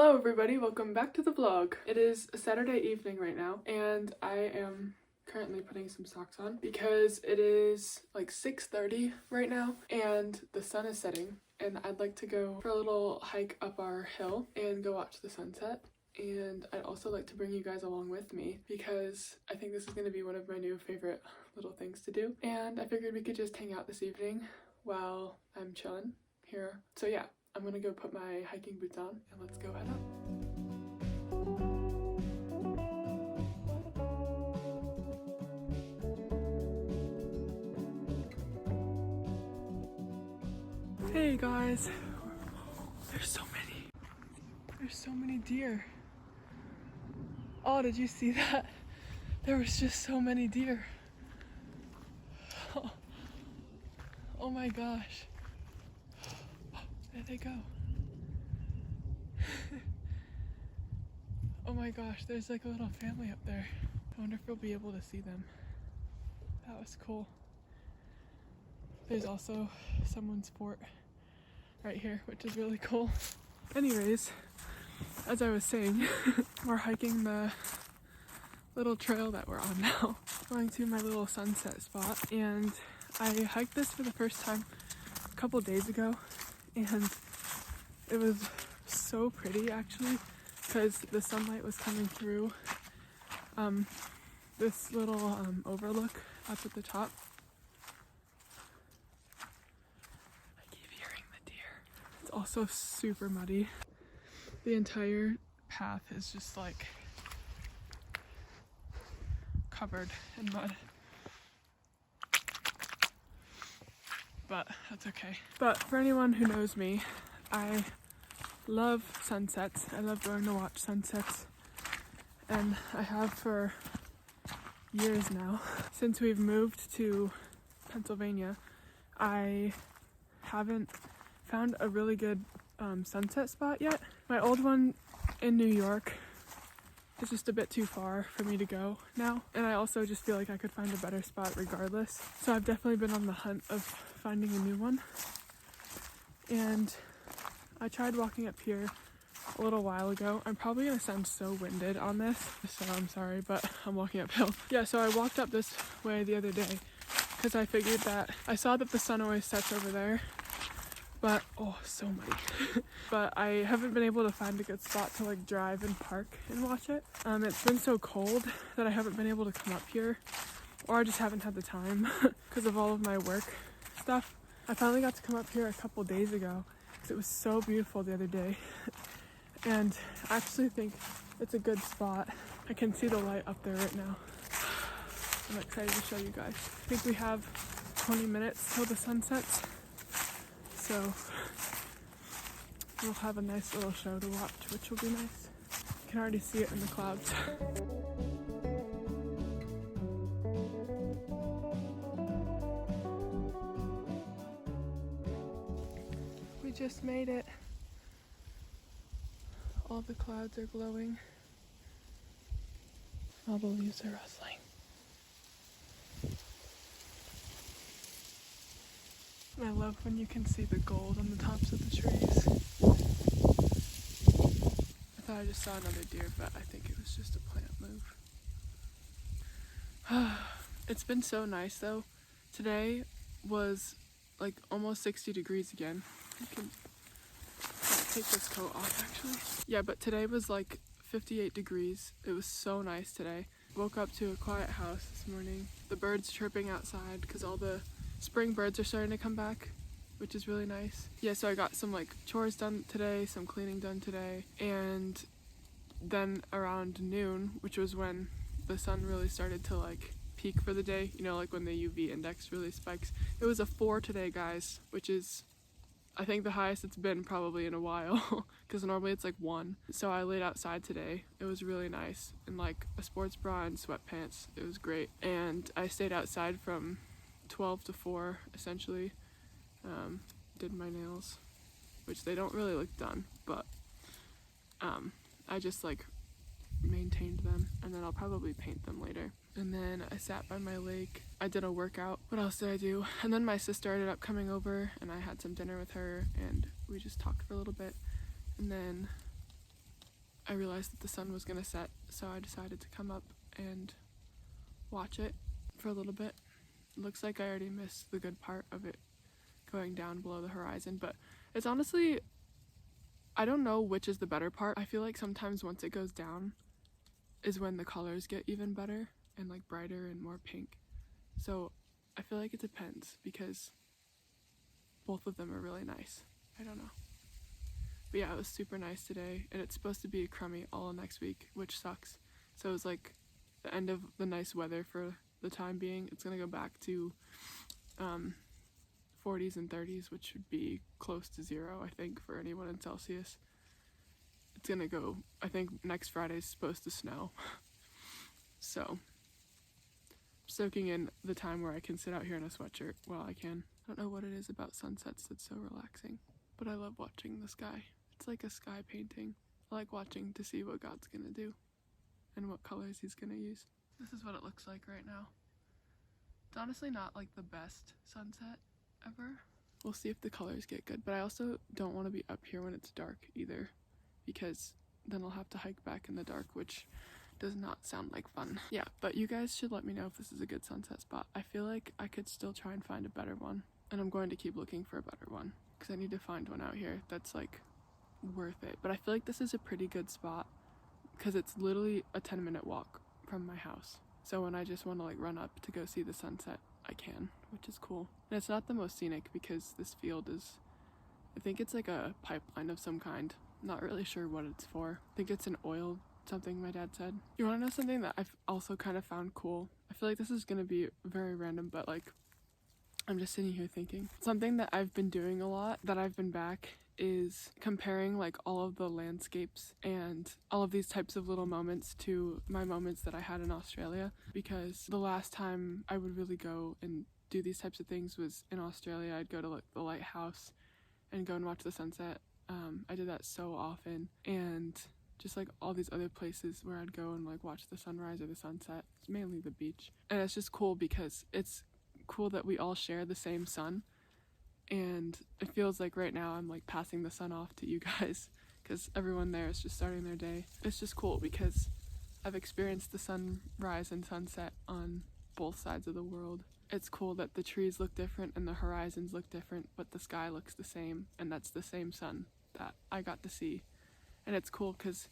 Hello everybody, welcome back to the vlog. It is a Saturday evening right now and I am currently putting some socks on because it is like 6:30 right now and the sun is setting and I'd like to go for a little hike up our hill and go watch the sunset. And I'd also like to bring you guys along with me because I think this is going to be one of my new favorite little things to do. And I figured we could just hang out this evening while I'm chilling here. So yeah, I'm gonna go put my hiking boots on and let's go head up. Hey guys, there's so many deer. Oh, did you see that? There was just so many deer. Oh my gosh. There they go. Oh my gosh, there's like a little family up there. I wonder if we'll be able to see them. That was cool. There's also someone's fort right here, which is really cool. Anyways, as I was saying, we're hiking the little trail that we're on now, going to my little sunset spot, and I hiked this for the first time a couple days ago, and it was so pretty actually because the sunlight was coming through this little overlook up at the top. I keep hearing the deer. It's also super muddy. The entire path is just like covered in mud. But that's okay. But for anyone who knows me, I love sunsets. I love going to watch sunsets, and I have for years now. Since we've moved to Pennsylvania, I haven't found a really good sunset spot yet. My old one in New York is just a bit too far for me to go now, and I also just feel like I could find a better spot regardless. So I've definitely been on the hunt of finding a new one, and I tried walking up here a little while ago. I'm probably gonna sound so winded on this, so I'm sorry, but I'm walking uphill. Yeah, so I walked up this way the other day because I figured that I saw that the sun always sets over there, but oh, so muddy. But I haven't been able to find a good spot to like drive and park and watch it. It's been so cold that I haven't been able to come up here, or I just haven't had the time because of all of my work stuff. I finally got to come up here a couple days ago because it was so beautiful the other day, and I actually think it's a good spot. I can see the light up there right now. I'm excited to show you guys. I think we have 20 minutes till the sun sets, so we'll have a nice little show to watch, which will be nice. You can already see it in the clouds. We just made it. All the clouds are glowing. All the leaves are rustling. I love when you can see the gold on the tops of the trees. I thought I just saw another deer, but I think it was just a plant move. It's been so nice though. Today was like almost 60 degrees again. You can take this coat off actually. Yeah, but today was like 58 degrees. It was so nice today. Woke up to a quiet house this morning. The birds chirping outside because all the spring birds are starting to come back, which is really nice. Yeah, so I got some like chores done today, some cleaning done today, and then around noon, which was when the sun really started to like peak for the day, you know, like when the UV index really spikes. It was a 4 today, guys, which is I think the highest it's been probably in a while because normally it's like 1. So I laid outside today. It was really nice in like a sports bra and sweatpants. It was great. And I stayed outside from 12 to 4 essentially. Did my nails, which they don't really look done, but I just like maintained them, and then I'll probably paint them later. And then I sat by my lake. I did a workout. What else did I do? And then my sister ended up coming over and I had some dinner with her and we just talked for a little bit. And then I realized that the sun was gonna set, so I decided to come up and watch it for a little bit. It looks like I already missed the good part of it going down below the horizon, but it's honestly, I don't know which is the better part. I feel like sometimes once it goes down is when the colors get even better and like brighter and more pink. So I feel like it depends because both of them are really nice. I don't know. But yeah, it was super nice today, and it's supposed to be crummy all next week, which sucks. So it was like the end of the nice weather for the time being. It's gonna go back to 40s and 30s, which would be close to 0, I think, for anyone in Celsius. It's gonna go, I think next Friday's supposed to snow. So, soaking in the time where I can sit out here in a sweatshirt while I can. I don't know what it is about sunsets that's so relaxing, but I love watching the sky. It's like a sky painting. I like watching to see what God's gonna do and what colors he's gonna use. This is what it looks like right now. It's honestly not like the best sunset ever. We'll see if the colors get good, but I also don't want to be up here when it's dark either, because then I'll have to hike back in the dark, which does not sound like fun. Yeah, but you guys should let me know if this is a good sunset spot. I feel like I could still try and find a better one, and I'm going to keep looking for a better one because I need to find one out here that's like worth it. But I feel like this is a pretty good spot because it's literally a 10-minute walk from my house. So when I just want to like run up to go see the sunset, I can, which is cool. And it's not the most scenic because this field is, I think it's like a pipeline of some kind. Not really sure what it's for. I think it's an oil something, my dad said. You want to know something that I've also kind of found cool? I feel like this is going to be very random, but like I'm just sitting here thinking. Something that I've been doing a lot that I've been back is comparing like all of the landscapes and all of these types of little moments to my moments that I had in Australia, because the last time I would really go and do these types of things was in Australia. I'd go to like the lighthouse and go and watch the sunset. I did that so often, and just like all these other places where I'd go and like watch the sunrise or the sunset. It's mainly the beach, and it's just cool because it's cool that we all share the same sun. And it feels like right now I'm like passing the sun off to you guys because everyone there is just starting their day. It's just cool because I've experienced the sunrise and sunset on both sides of the world. It's cool that the trees look different and the horizons look different, but the sky looks the same, and that's the same sun that I got to see. And it's cool because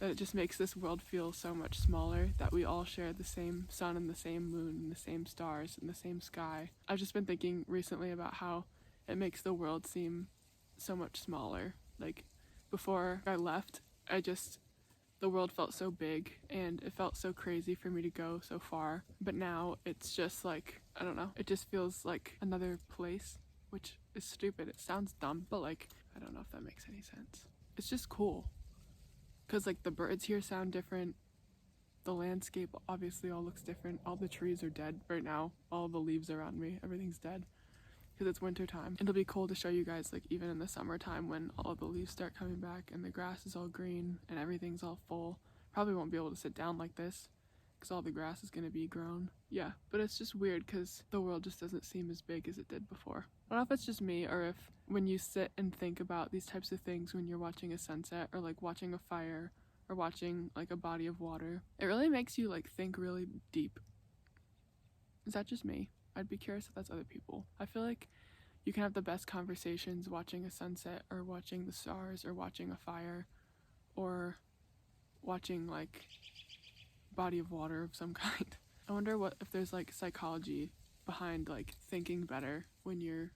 it just makes this world feel so much smaller, that we all share the same sun and the same moon and the same stars and the same sky. I've just been thinking recently about how it makes the world seem so much smaller. Like before I left, the world felt so big and it felt so crazy for me to go so far. But now it's just like, I don't know, it just feels like another place, which is stupid. It sounds dumb, but like, I don't know if that makes any sense. It's just cool. Because like the birds here sound different. The landscape obviously all looks different. All the trees are dead right now. All the leaves around me, everything's dead. Because it's winter time. It'll be cool to show you guys like even in the summertime when all the leaves start coming back and the grass is all green and everything's all full. Probably won't be able to sit down like this because all the grass is going to be grown. Yeah, but it's just weird because the world just doesn't seem as big as it did before. I don't know if it's just me or if when you sit and think about these types of things when you're watching a sunset or like watching a fire or watching like a body of water, it really makes you like think really deep. Is that just me? I'd be curious if that's other people. I feel like you can have the best conversations watching a sunset or watching the stars or watching a fire or watching like body of water of some kind. I wonder what if there's like psychology behind like thinking better when you're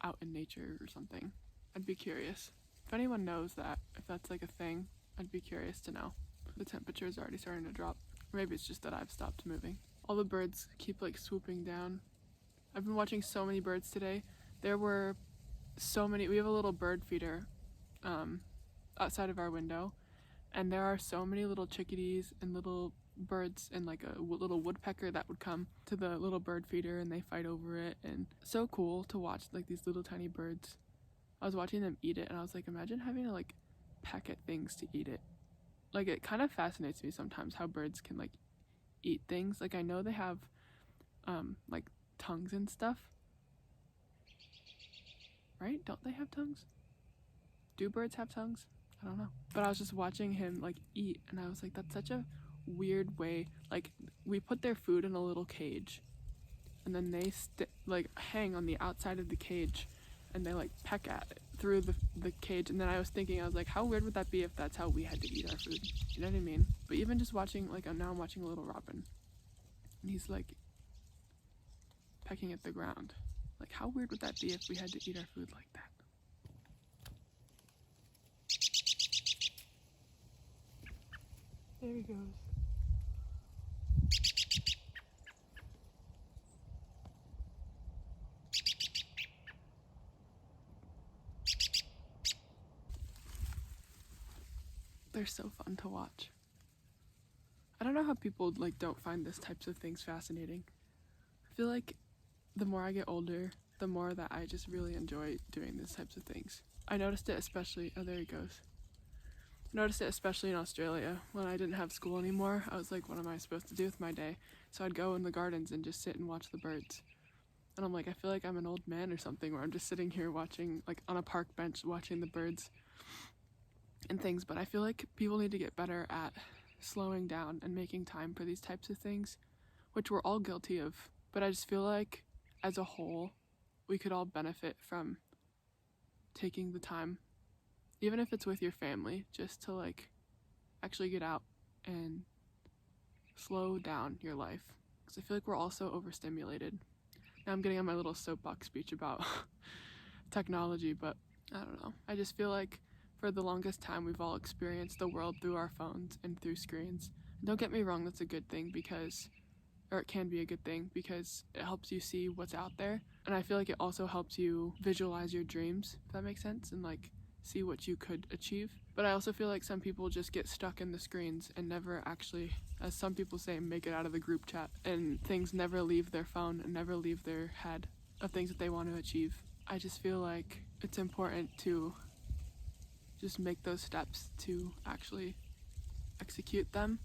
out in nature or something. I'd be curious. If anyone knows that, if that's like a thing, I'd be curious to know. The temperature is already starting to drop. Or maybe it's just that I've stopped moving. All the birds keep like swooping down. I've been watching so many birds today. There were so many. We have a little bird feeder outside of our window, and there are so many little chickadees and little birds and like a little woodpecker that would come to the little bird feeder and they fight over it, and so cool to watch like these little tiny birds. I was watching them eat it and I was like, imagine having to like peck at things to eat it. Like it kind of fascinates me sometimes how birds can like eat things. Like I know they have like tongues and stuff, right? Don't they have tongues? Do birds have tongues? I don't know. But I was just watching him like eat, and I was like, that's such a weird way. Like, we put their food in a little cage, and then they like hang on the outside of the cage, and they like peck at it through the cage. And then I was thinking, I was like, how weird would that be if that's how we had to eat our food? You know what I mean? But even just watching, like, now I'm watching a little robin, and he's like pecking at the ground. Like, how weird would that be if we had to eat our food like that? There he goes. They're so fun to watch. I don't know how people like don't find this types of things fascinating. I feel like the more I get older, the more that I just really enjoy doing these types of things. I noticed it especially, oh, there he goes. I noticed it especially in Australia. When I didn't have school anymore, I was like, what am I supposed to do with my day? So I'd go in the gardens and just sit and watch the birds. And I'm like, I feel like I'm an old man or something, where I'm just sitting here watching, like on a park bench, watching the birds and things. But I feel like people need to get better at slowing down and making time for these types of things, which we're all guilty of. But I just feel like as a whole, we could all benefit from taking the time, even if it's with your family, just to like actually get out and slow down your life. Because I feel like we're all so overstimulated. Now I'm getting on my little soapbox speech about technology, but I don't know. I just feel like for the longest time we've all experienced the world through our phones and through screens. And don't get me wrong, that's a good thing, because, or it can be a good thing, because it helps you see what's out there. And I feel like it also helps you visualize your dreams, if that makes sense, and like see what you could achieve. But I also feel like some people just get stuck in the screens and never actually, as some people say, make it out of the group chat, and things never leave their phone and never leave their head of things that they want to achieve. I just feel like it's important to just make those steps to actually execute them.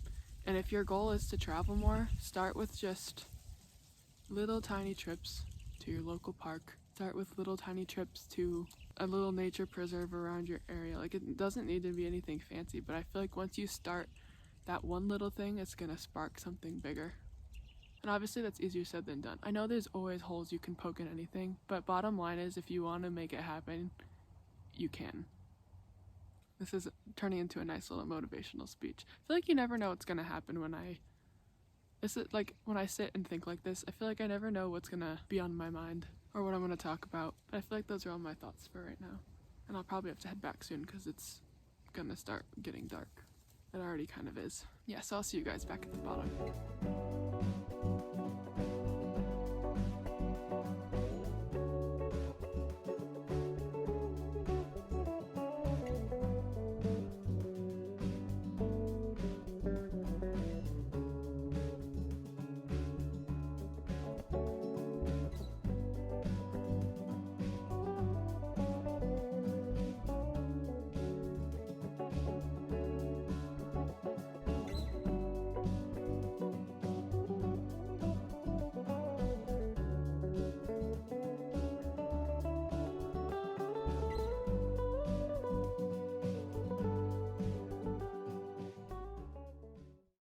And if your goal is to travel more, start with just little tiny trips to your local park. Start with little tiny trips to a little nature preserve around your area. Like, it doesn't need to be anything fancy, but I feel like once you start that one little thing, it's gonna spark something bigger. And obviously that's easier said than done. I know there's always holes you can poke in anything, but bottom line is, if you want to make it happen, you can. This is turning into a nice little motivational speech. I feel like you never know what's gonna happen when I sit and think like this. I feel like I never know what's gonna be on my mind or what I'm gonna talk about. But I feel like those are all my thoughts for right now. And I'll probably have to head back soon because it's gonna start getting dark. It already kind of is. Yeah, so I'll see you guys back at the bottom.